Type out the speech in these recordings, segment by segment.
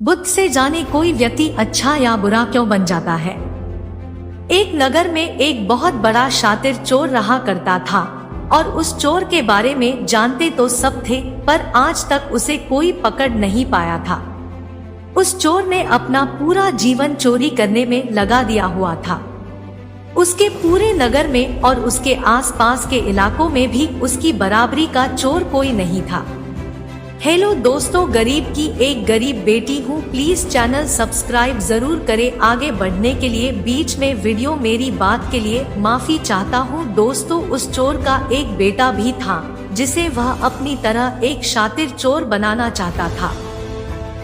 बुद्ध से जाने कोई व्यक्ति अच्छा या बुरा क्यों बन जाता है। एक नगर में एक बहुत बड़ा शातिर चोर रहा करता था और उस चोर के बारे में जानते तो सब थे, पर आज तक उसे कोई पकड़ नहीं पाया था। उस चोर ने अपना पूरा जीवन चोरी करने में लगा दिया हुआ था। उसके पूरे नगर में और उसके आसपास के इलाकों में भी उसकी बराबरी का चोर कोई नहीं था। हेलो दोस्तों, गरीब की एक गरीब बेटी हूँ। प्लीज चैनल सब्सक्राइब जरूर करें। आगे बढ़ने के लिए बीच में वीडियो मेरी बात के लिए माफी चाहता हूँ। दोस्तों, उस चोर का एक बेटा भी था जिसे वह अपनी तरह एक शातिर चोर बनाना चाहता था।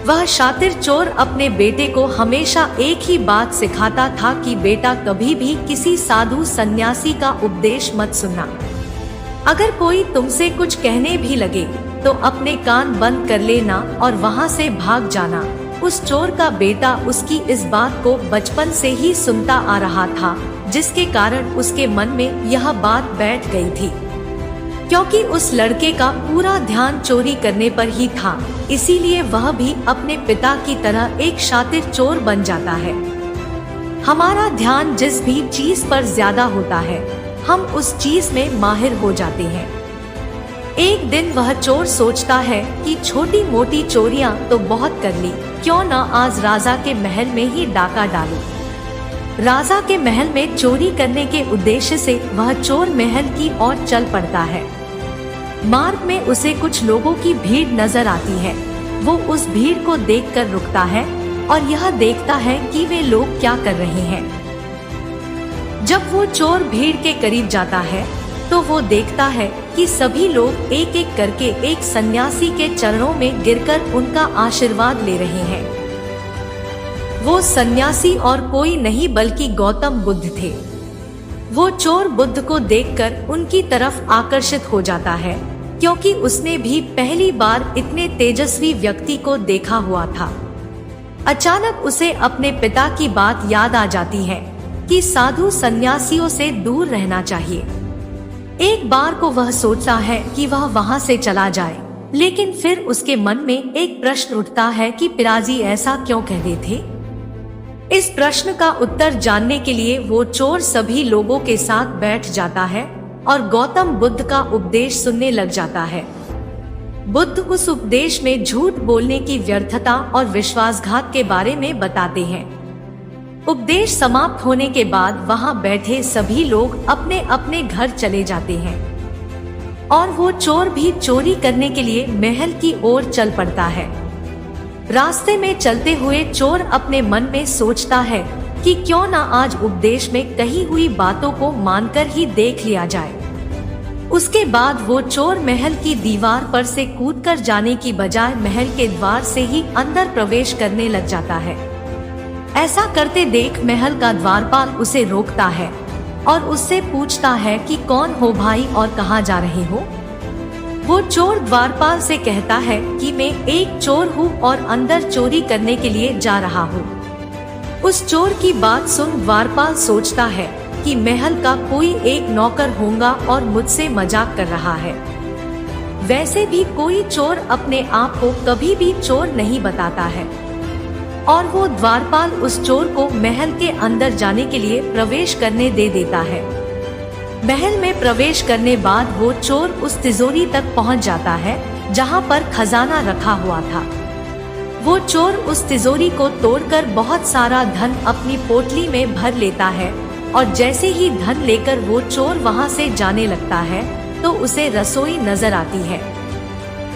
वह शातिर चोर अपने बेटे को हमेशा एक ही बात सिखाता था कि बेटा कभी भी किसी साधु सन्यासी का उपदेश मत सुनना। अगर कोई तुमसे कुछ कहने भी लगे तो अपने कान बंद कर लेना और वहां से भाग जाना। उस चोर का बेटा उसकी इस बात को बचपन से ही सुनता आ रहा था, जिसके कारण उसके मन में यह बात बैठ गई थी। क्योंकि उस लड़के का पूरा ध्यान चोरी करने पर ही था, इसीलिए वह भी अपने पिता की तरह एक शातिर चोर बन जाता है। हमारा ध्यान जिस भी चीज पर ज्यादा होता है, हम उस चीज में माहिर हो जाते हैं। एक दिन वह चोर सोचता है कि छोटी मोटी चोरियां तो बहुत कर ली, क्यों ना आज राजा के महल में ही डाका डालूं। राजा के महल में चोरी करने के उद्देश्य से वह चोर महल की ओर चल पड़ता है। मार्ग में उसे कुछ लोगों की भीड़ नजर आती है। वो उस भीड़ को देखकर रुकता है और यह देखता है कि वे लोग क्या कर रहे हैं। जब वो चोर भीड़ के करीब जाता है तो वो देखता है कि सभी लोग एक एक करके एक सन्यासी के चरणों में गिरकर उनका आशीर्वाद ले रहे हैं। वो सन्यासी और कोई नहीं बल्कि गौतम बुद्ध थे। वो चोर बुद्ध को देखकर उनकी तरफ आकर्षित हो जाता है, क्योंकि उसने भी पहली बार इतने तेजस्वी व्यक्ति को देखा हुआ था। अचानक उसे अपने पिता की बात याद आ जाती है कि साधु सन्यासियों से दूर रहना चाहिए। एक बार को वह सोचता है कि वह वहां से चला जाए, लेकिन फिर उसके मन में एक प्रश्न उठता है कि पिताजी ऐसा क्यों कहते थे। इस प्रश्न का उत्तर जानने के लिए वो चोर सभी लोगों के साथ बैठ जाता है और गौतम बुद्ध का उपदेश सुनने लग जाता है। बुद्ध उस उपदेश में झूठ बोलने की व्यर्थता और विश्वासघात के बारे में बताते हैं। उपदेश समाप्त होने के बाद वहां बैठे सभी लोग अपने अपने घर चले जाते हैं और वो चोर भी चोरी करने के लिए महल की ओर चल पड़ता है। रास्ते में चलते हुए चोर अपने मन में सोचता है कि क्यों ना आज उपदेश में कही हुई बातों को मानकर ही देख लिया जाए। उसके बाद वो चोर महल की दीवार पर से कूदकर जाने की बजाय महल के द्वार से ही अंदर प्रवेश करने लग जाता है। ऐसा करते देख महल का द्वारपाल उसे रोकता है और उससे पूछता है कि कौन हो भाई और कहाँ जा रहे हो। वो चोर द्वारपाल से कहता है कि मैं एक चोर हूँ और अंदर चोरी करने के लिए जा रहा हूँ। उस चोर की बात सुन द्वारपाल सोचता है कि महल का कोई एक नौकर होगा और मुझसे मजाक कर रहा है। वैसे भी कोई चोर अपने आप को कभी भी चोर नहीं बताता है और वो द्वारपाल उस चोर को महल के अंदर जाने के लिए प्रवेश करने दे देता है। महल में प्रवेश करने बाद वो चोर उस तिजोरी तक पहुंच जाता है जहां पर खजाना रखा हुआ था। वो चोर उस तिजोरी को तोड़कर बहुत सारा धन अपनी पोटली में भर लेता है और जैसे ही धन लेकर वो चोर वहां से जाने लगता है तो उसे रसोई नजर आती है।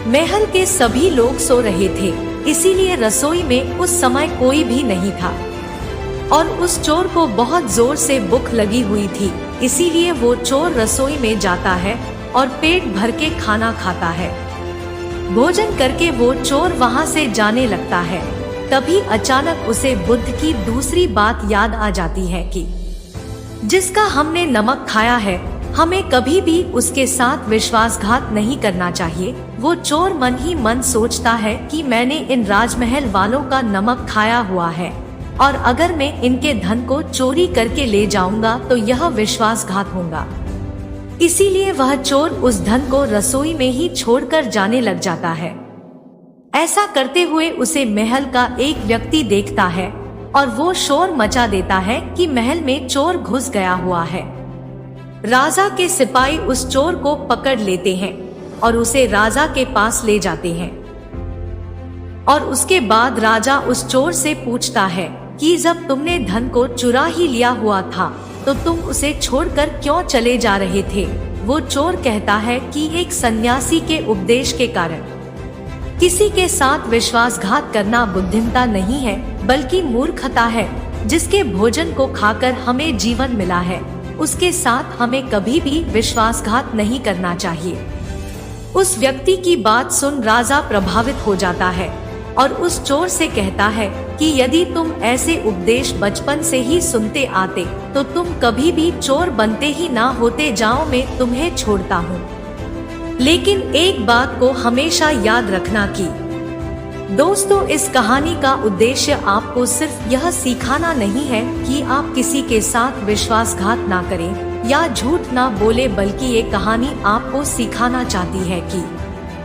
महल के सभी लोग सो रहे थे, इसीलिए रसोई में उस समय कोई भी नहीं था और उस चोर को बहुत जोर से भूख लगी हुई थी, इसीलिए वो चोर रसोई में जाता है और पेट भर के खाना खाता है। भोजन करके वो चोर वहां से जाने लगता है। तभी अचानक उसे बुद्ध की दूसरी बात याद आ जाती है कि जिसका हमने नमक खाया है, हमें कभी भी उसके साथ विश्वासघात नहीं करना चाहिए। वो चोर मन ही मन सोचता है कि मैंने इन राजमहल वालों का नमक खाया हुआ है और अगर मैं इनके धन को चोरी करके ले जाऊंगा तो यह विश्वासघात होगा। इसीलिए वह चोर उस धन को रसोई में ही छोड़कर जाने लग जाता है। ऐसा करते हुए उसे महल का एक व्यक्ति देखता है और वो शोर मचा देता है कि महल में चोर घुस गया हुआ है। राजा के सिपाही उस चोर को पकड़ लेते हैं और उसे राजा के पास ले जाते हैं। और उसके बाद राजा उस चोर से पूछता है कि जब तुमने धन को चुरा ही लिया हुआ था तो तुम उसे छोड़कर क्यों चले जा रहे थे? वो चोर कहता है कि एक सन्यासी के उपदेश के कारण। किसी के साथ विश्वासघात करना बुद्धिमता नहीं है बल्कि मूर्खता है। जिसके भोजन को खाकर हमें जीवन मिला है उसके साथ हमें कभी भी विश्वासघात नहीं करना चाहिए। उस व्यक्ति की बात सुन राजा प्रभावित हो जाता है और उस चोर से कहता है कि यदि तुम ऐसे उपदेश बचपन से ही सुनते आते तो तुम कभी भी चोर बनते ही ना होते। जाओ मैं तुम्हें छोड़ता हूँ, लेकिन एक बात को हमेशा याद रखना कि दोस्तों इस कहानी का उद्देश्य आपको सिर्फ यह सिखाना नहीं है कि आप किसी के साथ विश्वासघात ना करें या झूठ ना बोले, बल्कि ये कहानी आपको सिखाना चाहती है कि